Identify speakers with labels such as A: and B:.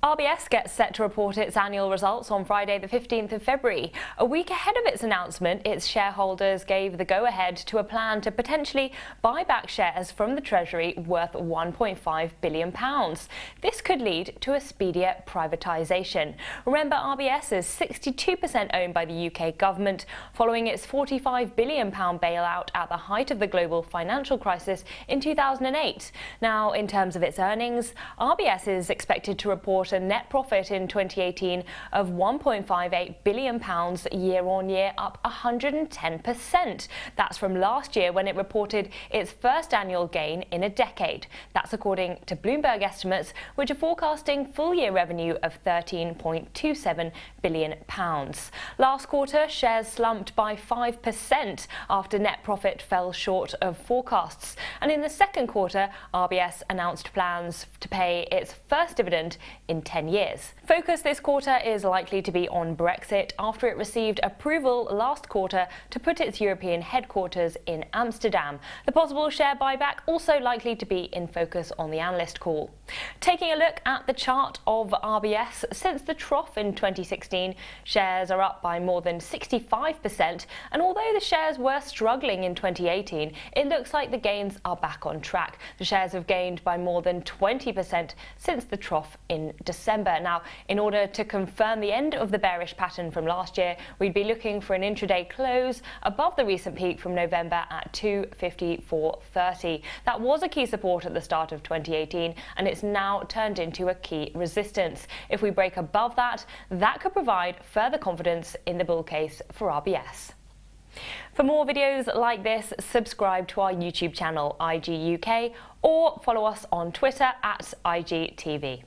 A: RBS gets set to report its annual results on Friday the 15th of February. A week ahead of its announcement, its shareholders gave the go-ahead to a plan to potentially buy back shares from the Treasury worth £1.5 billion. This could lead to a speedier privatisation. Remember, RBS is 62% owned by the UK government, following its £45 billion bailout at the height of the global financial crisis in 2008. Now, in terms of its earnings, RBS is expected to report a net profit in 2018 of £1.58 billion year-on-year, up 110%. That's from last year when it reported its first annual gain in a decade. That's according to Bloomberg estimates, which are forecasting full-year revenue of £13.27 billion. Last quarter, shares slumped by 5% after net profit fell short of forecasts. And in the second quarter, RBS announced plans to pay its first dividend in 10 years. Focus this quarter is likely to be on Brexit after it received approval last quarter to put its European headquarters in Amsterdam. The possible share buyback also likely to be in focus on the analyst call. Taking a look at the chart of RBS, since the trough in 2016, shares are up by more than 65%, and although the shares were struggling in 2018, it looks like the gains are back on track. The shares have gained by more than 20% since the trough in December. Now, in order to confirm the end of the bearish pattern from last year, we'd be looking for an intraday close above the recent peak from November at 254.30. That was a key support at the start of 2018, and it's now turned into a key resistance. If we break above that, that could provide further confidence in the bull case for RBS. For more videos like this, subscribe to our YouTube channel, IG UK, or follow us on Twitter @IGTV.